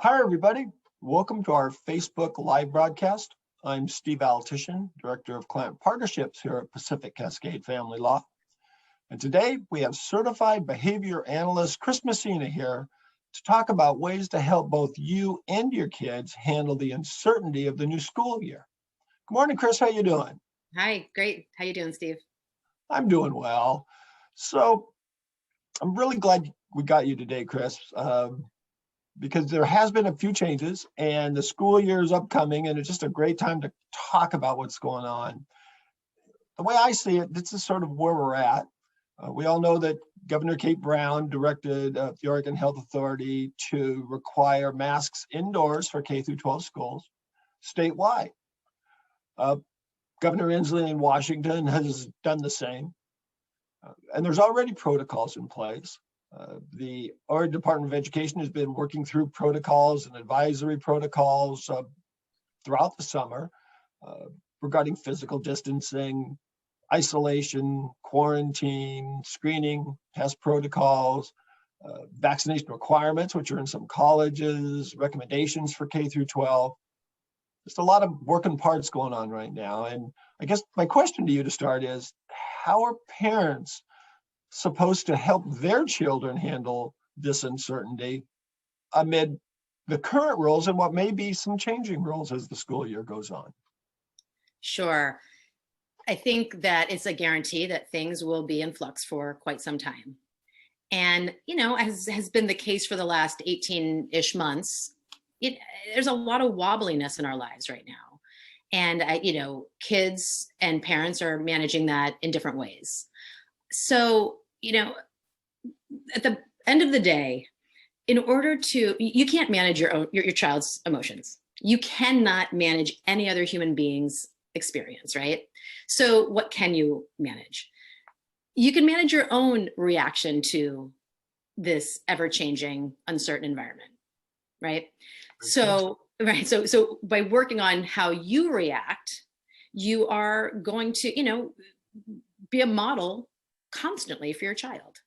Hi, everybody. Welcome to our Facebook live broadcast. I'm Steve Altition, Director of Client Partnerships here at Pacific Cascade Family Law. And today we have Certified Behavior Analyst Chris Messina here to talk about ways to help both you and your kids handle the uncertainty of the new school year. Good morning, Chris. How you doing? Hi, great. How you doing, Steve? I'm doing well. So I'm really glad we got you today, Chris. Because there has been a few changes and the school year is upcoming and it's just a great time to talk about what's going on. The way I see it, this is sort of where we're at. We all know that Governor Kate Brown directed the Oregon Health Authority to require masks indoors for K through 12 schools statewide. Governor Inslee in Washington has done the same. And there's already protocols in place. The Oregon Department of Education has been working through protocols and advisory protocols throughout the summer regarding physical distancing, isolation, quarantine, screening, test protocols, vaccination requirements, which are in some colleges, recommendations for K through 12. Just a lot of working parts going on right now. And I guess my question to you to start is, how are parents supposed to help their children handle this uncertainty amid the current rules and what may be some changing rules as the school year goes on? Sure. I think that it's a guarantee that things will be in flux for quite some time. And, as has been the case for the last 18-ish months, there's a lot of wobbliness in our lives right now. And, kids and parents are managing that in different ways. So, at the end of the day, in order to, you can't manage your child's emotions. You cannot manage any other human being's experience, right? So what can you manage? You can manage your own reaction to this ever-changing, uncertain environment, right? So by working on how you react, you are going to, be a model constantly for your child.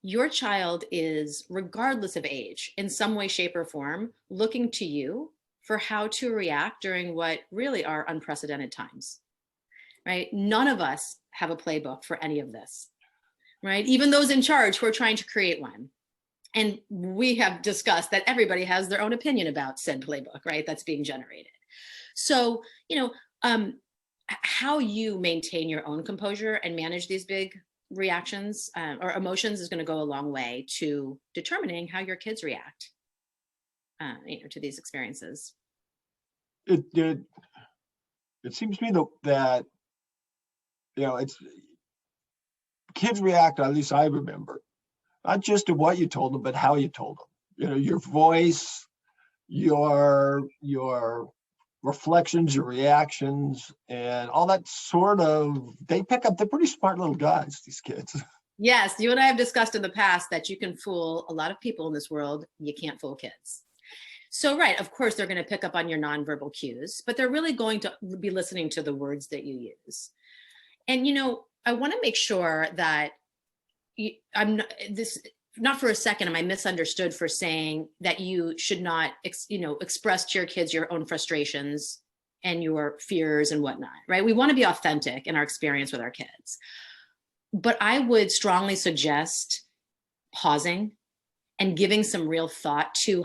Your child is, regardless of age, in some way, shape, or form, looking to you for how to react during what really are unprecedented times, right? None of us have a playbook for any of this, right? Even those in charge who are trying to create one. And we have discussed that everybody has their own opinion about said playbook, right? That's being generated. So, how you maintain your own composure and manage these big reactions or emotions is going to go a long way to determining how your kids react to these experiences. It seems to me that it's kids react, at least I remember, not just to what you told them, but how you told them. Your voice, your reflections, your reactions, and all that sort of, they pick up. They're pretty smart little guys, these kids. Yes, you and I have discussed in the past that you can fool a lot of people in this world. You can't fool kids. So, right, of course, they're going to pick up on your nonverbal cues, but they're really going to be listening to the words that you use. And, I want to make sure that not for a second am I misunderstood for saying that you should not, express to your kids your own frustrations and your fears and whatnot, right? We want to be authentic in our experience with our kids. But I would strongly suggest pausing and giving some real thought to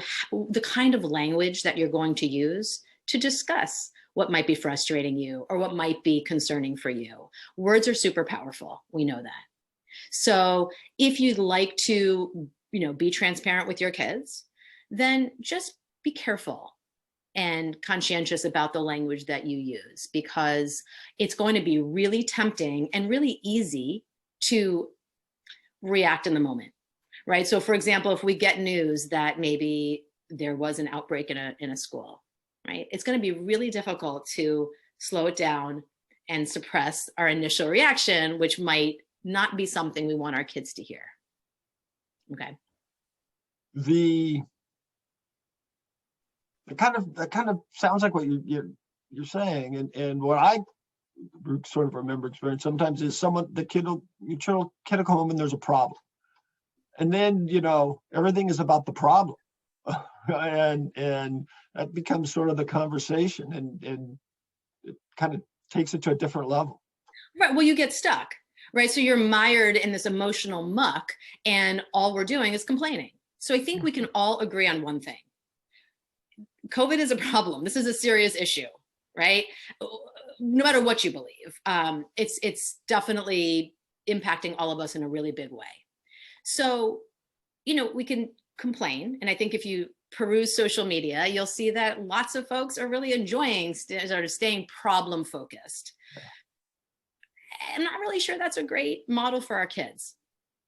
the kind of language that you're going to use to discuss what might be frustrating you or what might be concerning for you. Words are super powerful. We know that. So if you'd like to, be transparent with your kids, then just be careful and conscientious about the language that you use, because it's going to be really tempting and really easy to react in the moment, right? So for example, if we get news that maybe there was an outbreak in a school, right? It's going to be really difficult to slow it down and suppress our initial reaction, which might not be something we want our kids to hear. Okay. That kind of sounds like what you're saying, and what I sort of remember experience sometimes is your kid will come home and there's a problem, and then everything is about the problem, and that becomes sort of the conversation, and it kind of takes it to a different level. Right. Well, you get stuck, right? So you're mired in this emotional muck, and all we're doing is complaining. So I think we can all agree on one thing. COVID is a problem. This is a serious issue, right? No matter what you believe, it's definitely impacting all of us in a really big way. So, we can complain. And I think if you peruse social media, you'll see that lots of folks are really enjoying sort of staying problem focused. I'm not really sure that's a great model for our kids.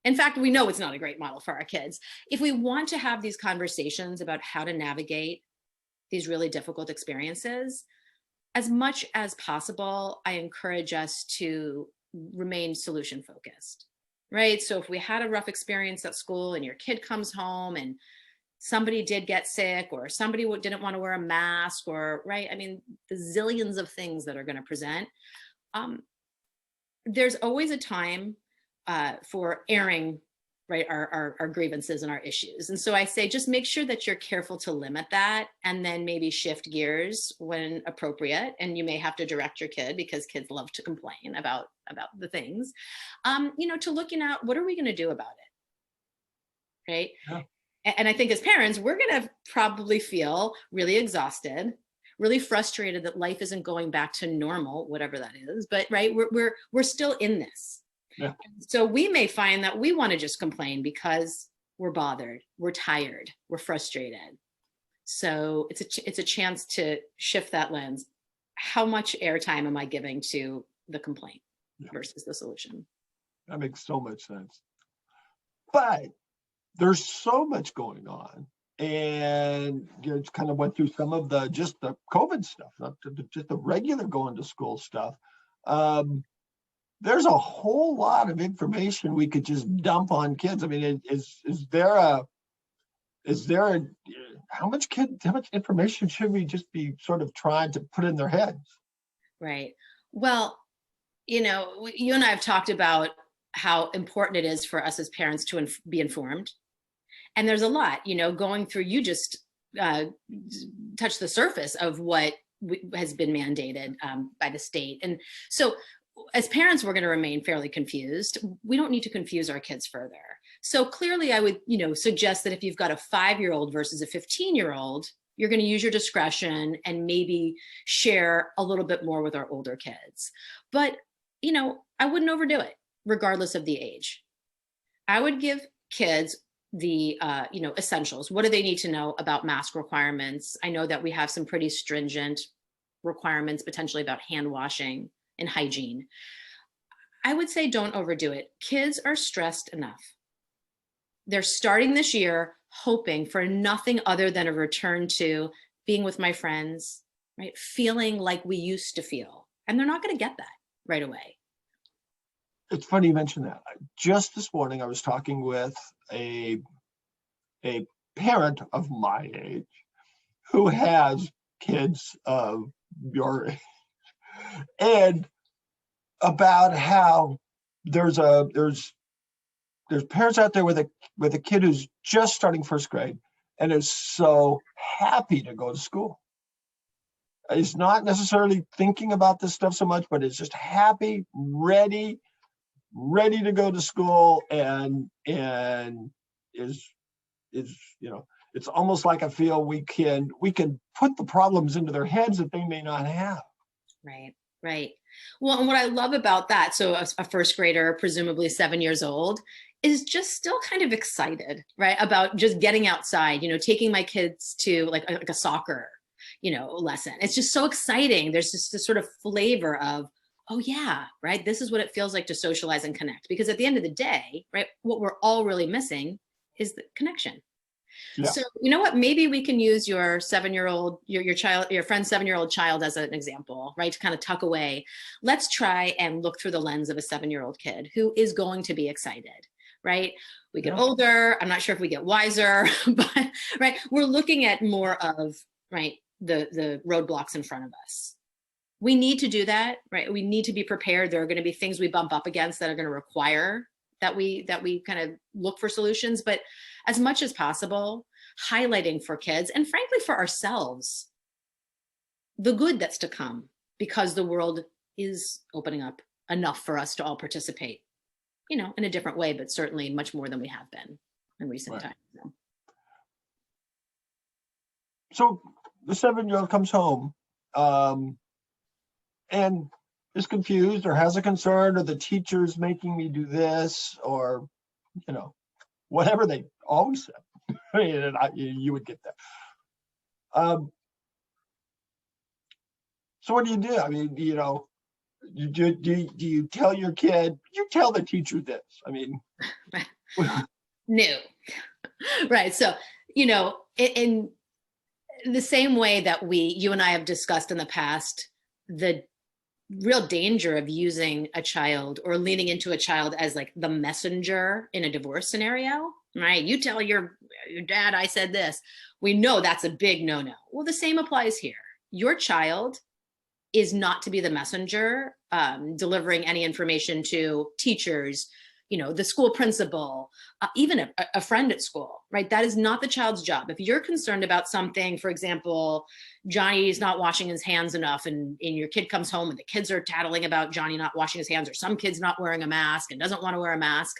In fact, we know it's not a great model for our kids. If we want to have these conversations about how to navigate these really difficult experiences, as much as possible, I encourage us to remain solution focused, right? So if we had a rough experience at school and your kid comes home and somebody did get sick, or somebody didn't want to wear a mask, or, right? I mean, the zillions of things that are going to present. There's always a time for airing, right, our grievances and our issues. And so I say, just make sure that you're careful to limit that, and then maybe shift gears when appropriate. And you may have to direct your kid, because kids love to complain about the things, to looking at what are we going to do about it, right? Yeah. And I think as parents, we're going to probably feel really exhausted, really frustrated that life isn't going back to normal, whatever that is. But right, we're still in this. Yeah. So we may find that we want to just complain because we're bothered, we're tired, we're frustrated. So it's a chance to shift that lens. How much airtime am I giving to the complaint versus the solution? That makes so much sense. But there's so much going on, and just kind of went through some of the COVID stuff, not just the regular going to school stuff. There's a whole lot of information we could just dump on kids. I mean, how much information should we just be sort of trying to put in their heads? Right. Well, you and I have talked about how important it is for us as parents to be informed. And there's a lot, going through, you just touched the surface of what has been mandated by the state. And so as parents, we're going to remain fairly confused. We don't need to confuse our kids further. So clearly I would, suggest that if you've got a 5-year-old versus a 15-year-old, you're going to use your discretion and maybe share a little bit more with our older kids. But, I wouldn't overdo it regardless of the age. I would give kids the, essentials. What do they need to know about mask requirements? I know that we have some pretty stringent requirements potentially about hand washing and hygiene. I would say don't overdo it. Kids are stressed enough. They're starting this year hoping for nothing other than a return to being with my friends, right? Feeling like we used to feel. And they're not going to get that right away. It's funny you mentioned that. Just this morning, I was talking with a parent of my age who has kids of your age, and about how there's parents out there with a kid who's just starting first grade and is so happy to go to school. Is not necessarily thinking about this stuff so much, but is just happy, ready to go to school, and is it's almost like I feel we can put the problems into their heads that they may not have. Right. Well, and what I love about that, so a first grader, presumably 7 years old, is just still kind of excited, right, about just getting outside, taking my kids to like a soccer, lesson. It's just so exciting. There's just this sort of flavor of, oh yeah, right, this is what it feels like to socialize and connect. Because at the end of the day, right, what we're all really missing is the connection. Yeah. So you know what, maybe we can use your 7-year-old, your friend's 7-year-old child as an example, right, to kind of tuck away. Let's try and look through the lens of a 7-year-old kid who is going to be excited, right? We get older, I'm not sure if we get wiser, but right, we're looking at more of, right, the roadblocks in front of us. We need to do that, right? We need to be prepared. There are going to be things we bump up against that are going to require that we kind of look for solutions. But as much as possible, highlighting for kids and frankly for ourselves the good that's to come, because the world is opening up enough for us to all participate, in a different way, but certainly much more than we have been in recent Right. times. So. So the 7-year-old comes home and is confused or has a concern, or the teacher's making me do this, or, whatever they always said. I mean, and you would get that. So what do you do? I mean, do you tell your kid, you tell the teacher this? I mean, No. Right. So, in the same way that you and I have discussed in the past, the real danger of using a child or leaning into a child as like the messenger in a divorce scenario, right? You tell your dad I said this. We know that's a big no-no. Well, the same applies here. Your child is not to be the messenger, delivering any information to teachers, the school principal, even a friend at school, right? That is not the child's job. If you're concerned about something, for example, Johnny's not washing his hands enough, and your kid comes home and the kids are tattling about Johnny not washing his hands, or some kid's not wearing a mask and doesn't want to wear a mask,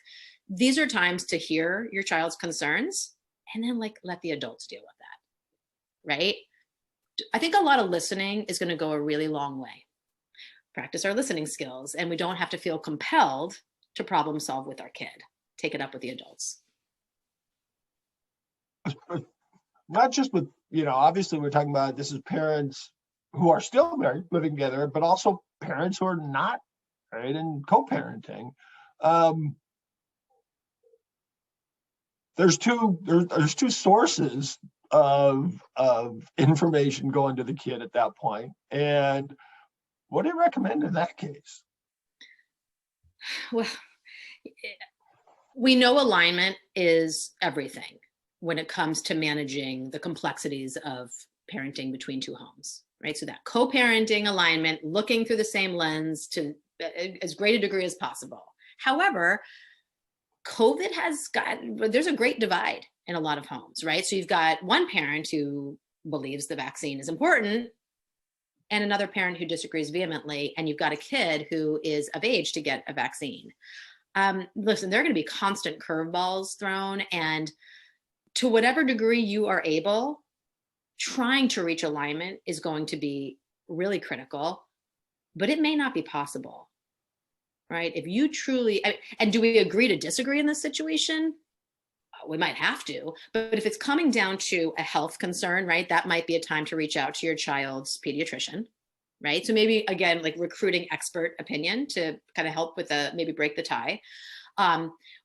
these are times to hear your child's concerns and then let the adults deal with that, right? I think a lot of listening is going to go a really long way. Practice our listening skills, and we don't have to feel compelled to problem solve with our kid. Take it up with the adults. Not just with, obviously we're talking about, this is parents who are still married, living together, but also parents who are not, right, and co-parenting. There's two sources of information going to the kid at that point. And what do you recommend in that case? Well, we know alignment is everything when it comes to managing the complexities of parenting between two homes, right? So that co-parenting alignment, looking through the same lens to as great a degree as possible. However, COVID there's a great divide in a lot of homes, right? So you've got one parent who believes the vaccine is important and another parent who disagrees vehemently, and you've got a kid who is of age to get a vaccine. Listen, there are going to be constant curveballs thrown, and to whatever degree you are able, trying to reach alignment is going to be really critical, but it may not be possible, right? If you truly, and do we agree to disagree in this situation? We might have to, but if it's coming down to a health concern, right, that might be a time to reach out to your child's pediatrician, right? So maybe, again, recruiting expert opinion to kind of help with maybe break the tie.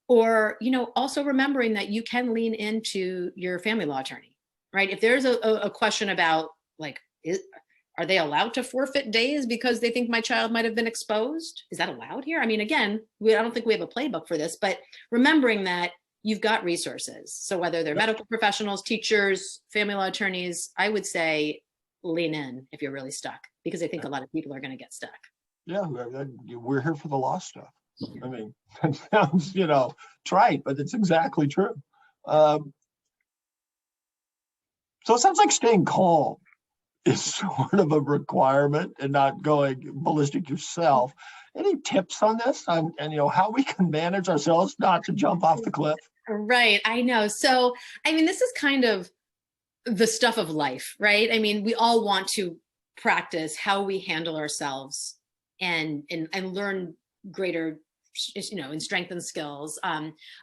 Or, also remembering that you can lean into your family law attorney, right? If there's a question about are they allowed to forfeit days because they think my child might have been exposed? Is that allowed here? I mean, again, I don't think we have a playbook for this, but remembering that you've got resources. So whether they're medical professionals, teachers, family law attorneys, I would say lean in if you're really stuck, because I think a lot of people are going to get stuck. Yeah, we're here for the law stuff. I mean, it sounds, trite, but it's exactly true. So it sounds like staying calm is sort of a requirement and not going ballistic yourself. Any tips on this, and how we can manage ourselves not to jump off the cliff? Right, I know. So, this is kind of the stuff of life, right? We all want to practice how we handle ourselves and learn greater, and strengthen skills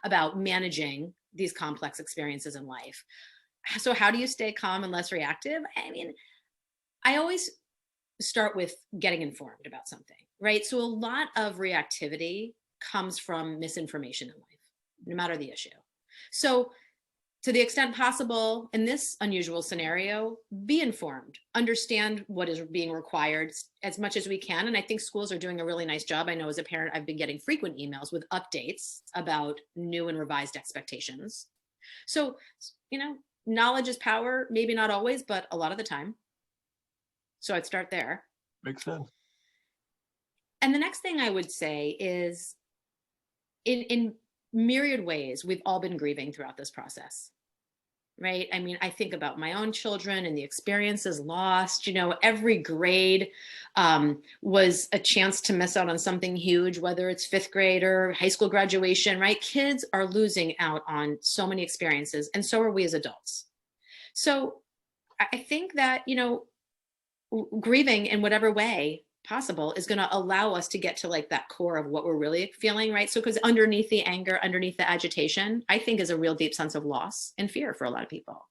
about managing these complex experiences in life. So how do you stay calm and less reactive? I always start with getting informed about something, right? So a lot of reactivity comes from misinformation in life, no matter the issue. So to the extent possible, in this unusual scenario, be informed, understand what is being required as much as we can. And I think schools are doing a really nice job. I know as a parent, I've been getting frequent emails with updates about new and revised expectations. So, knowledge is power, maybe not always, but a lot of the time. So I'd start there. Makes sense. And the next thing I would say is in myriad ways, we've all been grieving throughout this process, right? I mean, I think about my own children and the experiences lost. Every grade was a chance to miss out on something huge, whether it's fifth grade or high school graduation, right? Kids are losing out on so many experiences, and so are we as adults. So I think that, grieving in whatever way possible is going to allow us to get to like that core of what we're really feeling, right? So because underneath the anger, underneath the agitation, I think is a real deep sense of loss and fear for a lot of people.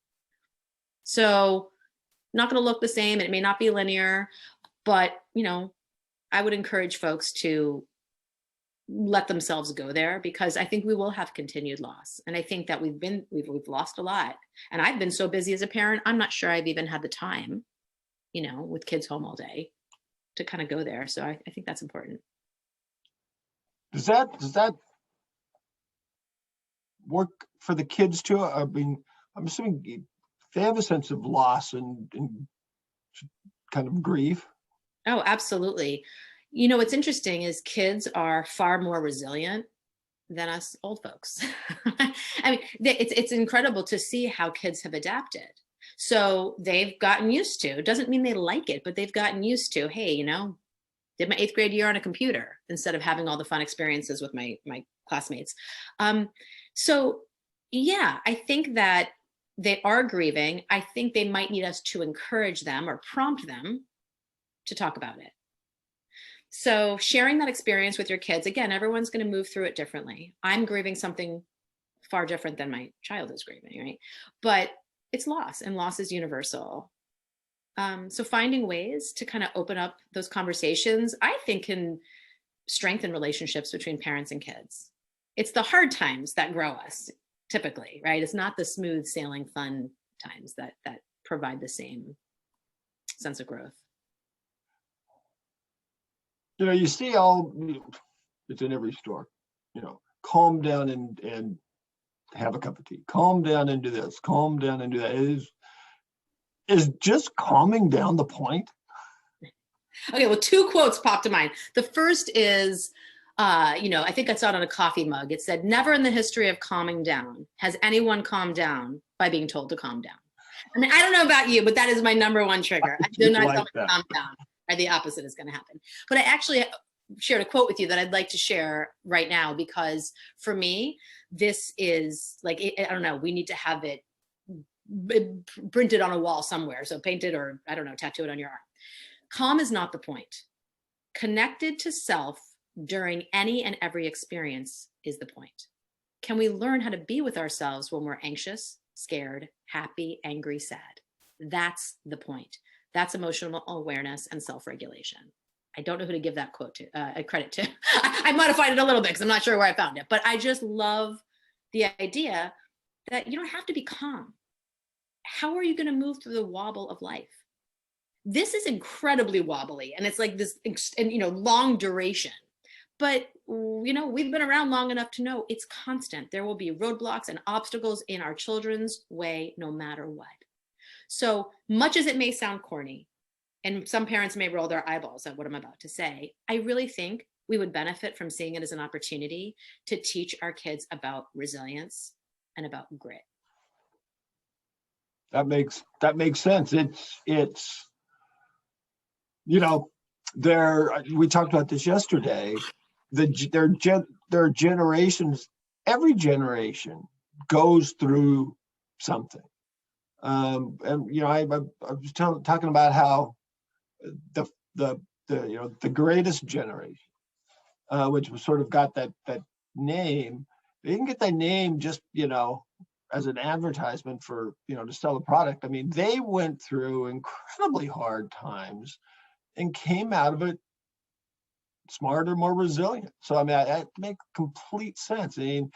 So not going to look the same. It may not be linear, but I would encourage folks to let themselves go there, because I think we will have continued loss. And I think that we've lost a lot. And I've been so busy as a parent, I'm not sure I've even had the time, with kids home all day, to kind of go there. So I think that's important. Does that work for the kids too? I mean, I'm assuming they have a sense of loss and kind of grief. Oh, absolutely. What's interesting is kids are far more resilient than us old folks. I mean, it's incredible to see how kids have adapted. So they've gotten used to, doesn't mean they like it, but they've gotten used to, hey, did my 8th grade year on a computer instead of having all the fun experiences with my classmates. So yeah, I think that they are grieving. I think they might need us to encourage them or prompt them to talk about it. So sharing that experience with your kids, again, everyone's going to move through it differently. I'm grieving something far different than my child is grieving, right? But it's loss, and loss is universal. So finding ways to kind of open up those conversations, I think, can strengthen relationships between parents and kids. It's the hard times that grow us, typically, right? It's not the smooth sailing, fun times that provide the same sense of growth. You see it's in every store, calm down and have a cup of tea, calm down and do this, calm down and do that. Is just calming down the point? Okay, well, 2 quotes popped to mind. The first is, I think I saw it on a coffee mug. It said, "Never in the history of calming down has anyone calmed down by being told to calm down." I mean, I don't know about you, but that is my number one trigger. I do not tell me to calm down, or the opposite is going to happen. But I actually shared a quote with you that I'd like to share right now, because for me, this is like, I don't know, we need to have it printed on a wall somewhere. So paint it, or I don't know, tattoo it on your arm. Calm is not the point. Connected to self during any and every experience is the point. Can we learn how to be with ourselves when we're anxious, scared, happy, angry, sad? That's the point. That's emotional awareness and self-regulation. I don't know who to give that quote to, credit to. I modified it a little bit because I'm not sure where I found it, but I just love the idea that you don't have to be calm. How are you going to move through the wobble of life? This is incredibly wobbly, and it's like this, and long duration. But we've been around long enough to know it's constant. There will be roadblocks and obstacles in our children's way, no matter what. So much as it may sound corny, and some parents may roll their eyeballs at what I'm about to say, I really think we would benefit from seeing it as an opportunity to teach our kids about resilience and about grit. That makes sense. It's we talked about this yesterday. There are generations. Every generation goes through something. I was talking about how the greatest generation, which was sort of got that name. They didn't get that name just as an advertisement for to sell a product. I mean, they went through incredibly hard times and came out of it smarter, more resilient. So I mean, that makes complete sense. I mean,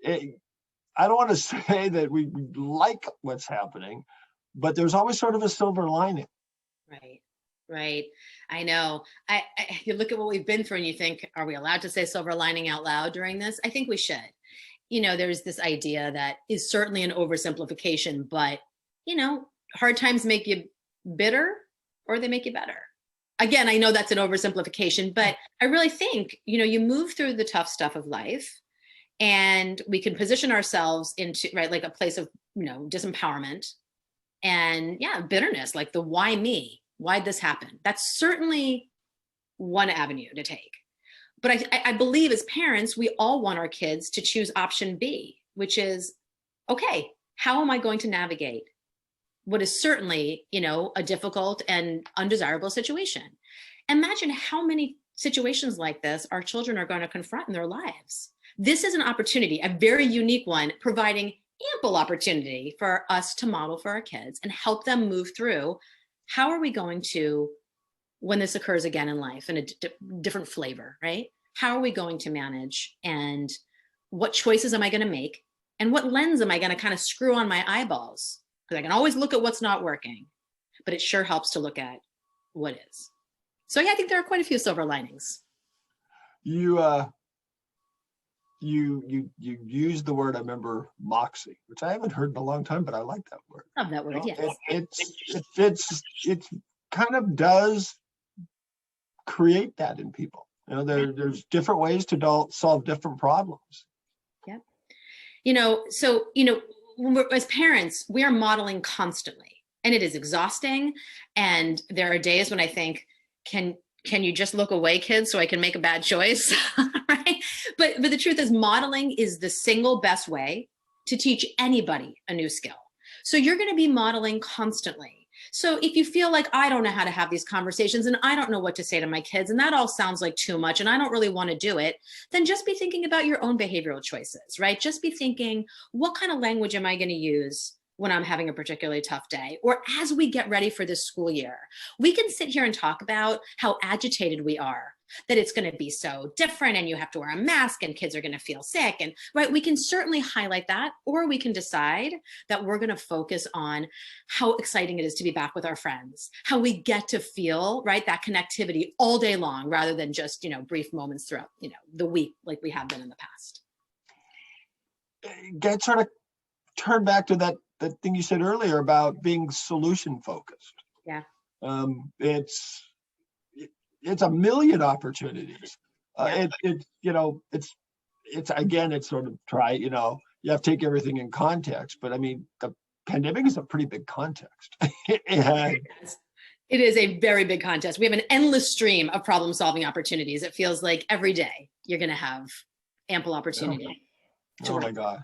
I don't want to say that we like what's happening, but there's always sort of a silver lining. Right. I know. You look at what we've been through and you think, are we allowed to say silver lining out loud during this? I think we should. There's this idea that is certainly an oversimplification, but, hard times make you bitter or they make you better. Again, I know that's an oversimplification, but I really think, you move through the tough stuff of life And we can position ourselves into, right, like a place of, disempowerment and bitterness, like the why me, why'd this happen? That's certainly one avenue to take. But I believe as parents, we all want our kids to choose option B, which is, okay, how am I going to navigate what is certainly, a difficult and undesirable situation? Imagine how many situations like this our children are going to confront in their lives. This is an opportunity, a very unique one, providing ample opportunity for us to model for our kids and help them move through. How are we going to, when this occurs again in life in a different flavor, right? How are we going to manage, and what choices am I going to make? And what lens am I going to kind of screw on my eyeballs? Because I can always look at what's not working, but it sure helps to look at what is. So I think there are quite a few silver linings. You used the word, I remember, moxie, which I haven't heard in a long time, but I like that word. Love that word, yes. It kind of does create that in people. There's different ways to solve different problems. Yep. So, as parents, we are modeling constantly, and it is exhausting. And there are days when I think, can you just look away, kids, so I can make a bad choice? Right? But the truth is, modeling is the single best way to teach anybody a new skill. So you're going to be modeling constantly. So if you feel like, I don't know how to have these conversations and I don't know what to say to my kids, and that all sounds like too much and I don't really want to do it, then just be thinking about your own behavioral choices, right? Just be thinking, what kind of language am I going to use when I'm having a particularly tough day? Or as we get ready for this school year, we can sit here and talk about how agitated we are, that it's going to be so different and you have to wear a mask and kids are going to feel sick. And right, we can certainly highlight that, or we can decide that we're going to focus on how exciting it is to be back with our friends, how we get to feel, right, that connectivity all day long, rather than just, brief moments throughout, the week, like we have been in the past. Get sort of turn back to that thing you said earlier about being solution focused. Yeah. It's a million opportunities. Yeah. It's again, it's sort of you have to take everything in context, but I mean, the pandemic is a pretty big context. It is a very big contest. We have an endless stream of problem solving opportunities. It feels like every day you're going to have ample opportunity. Oh my gosh.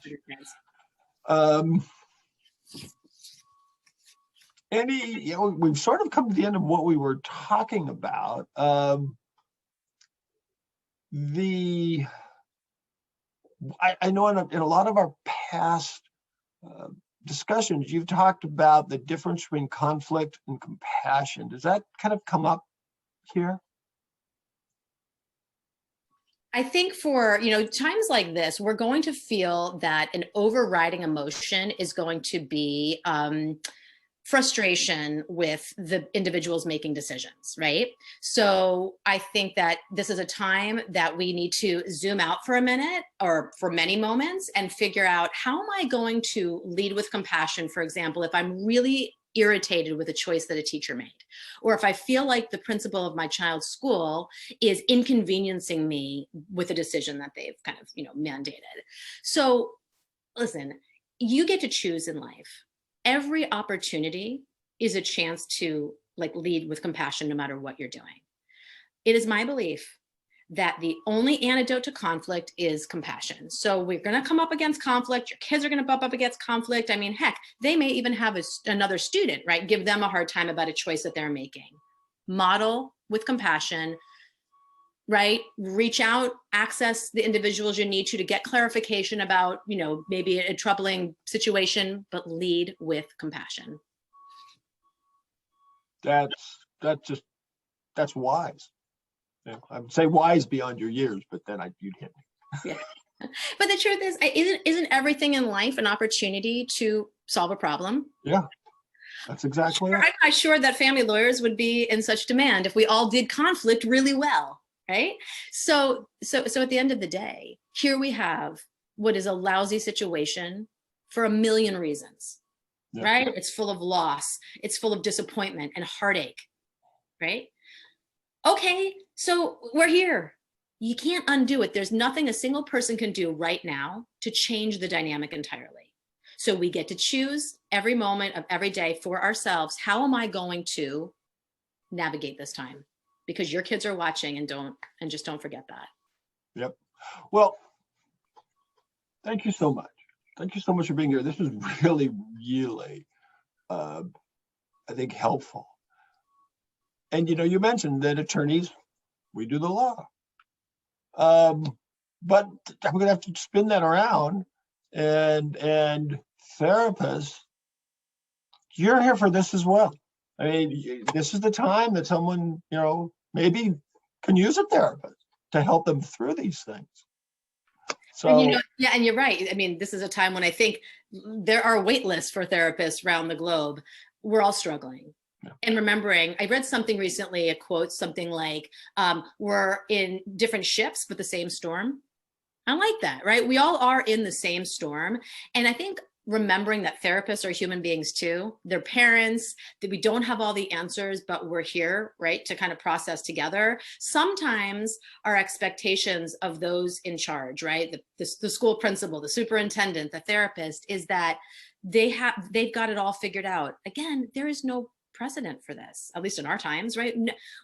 We've sort of come to the end of what we were talking about. I know in a lot of our past discussions, you've talked about the difference between conflict and compassion. Does that kind of come up here? I think for, times like this, we're going to feel that an overriding emotion is going to be frustration with the individuals making decisions, right? So I think that this is a time that we need to zoom out for a minute, or for many moments, and figure out, how am I going to lead with compassion, for example, if I'm really irritated with a choice that a teacher made, or if I feel like the principal of my child's school is inconveniencing me with a decision that they've kind of, mandated. So listen, you get to choose in life. Every opportunity is a chance to lead with compassion, no matter what you're doing. It is my belief that the only antidote to conflict is compassion. So we're going to come up against conflict. Your kids are going to bump up against conflict. I mean, heck, they may even have another student, right? Give them a hard time about a choice that they're making. Model with compassion, right? Reach out, access the individuals you need to get clarification about, maybe a troubling situation, but lead with compassion. That's wise. Yeah, I would say wise beyond your years, but then you'd hit me. Yeah. But the truth is, isn't everything in life an opportunity to solve a problem? Yeah, that's exactly it. I'm not sure that family lawyers would be in such demand if we all did conflict really well, right? So at the end of the day, here we have what is a lousy situation for a million reasons, yeah. Right? It's full of loss. It's full of disappointment and heartache, right? Okay, so we're here. you can't undo it. There's nothing a single person can do right now to change the dynamic entirely. So we get to choose every moment of every day for ourselves. How am I going to navigate this time? Because your kids are watching, and just don't forget that. Yep. Well, thank you so much. Thank you so much for being here. This was really, really, I think, helpful. And, you mentioned that attorneys, we do the law. But I'm going to have to spin that around, and therapists, you're here for this as well. I mean, this is the time that someone, maybe can use a therapist to help them through these things. So, and yeah, and you're right. I mean, this is a time when I think there are wait lists for therapists around the globe. We're all struggling. Yeah. And remembering, I read something recently, a quote, something like, we're in different ships, but the same storm. I like that, right? We all are in the same storm. And I think remembering that therapists are human beings too. They're parents, that we don't have all the answers, but we're here, right, to kind of process together. Sometimes our expectations of those in charge, right, the school principal, the superintendent, the therapist, is that they've got it all figured out. Again, there is no precedent for this, at least in our times, right?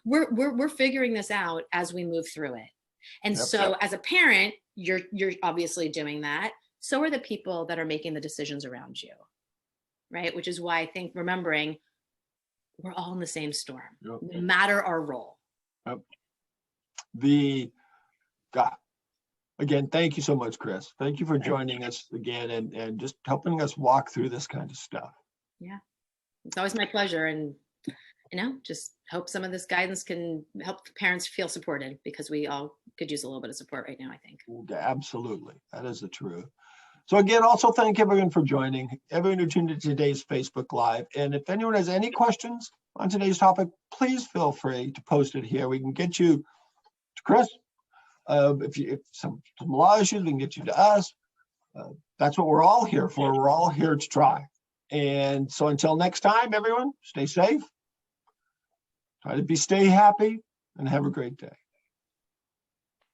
We're figuring this out as we move through it. And so as a parent, you're obviously doing that. So are the people that are making the decisions around you, right? Which is why I think remembering we're all in the same storm, no matter our role. Again, thank you so much, Chris. Thank you for joining us again and just helping us walk through this kind of stuff. Yeah, it's always my pleasure. And, just hope some of this guidance can help parents feel supported, because we all could use a little bit of support right now, I think. Absolutely. That is the truth. So again, also thank everyone for joining, everyone who tuned into today's Facebook Live. And if anyone has any questions on today's topic, please feel free to post it here. We can get you to Chris. If some law issues, we can get you to us. That's what we're all here for. We're all here to try. And so until next time, everyone, stay safe. Try to stay happy and have a great day.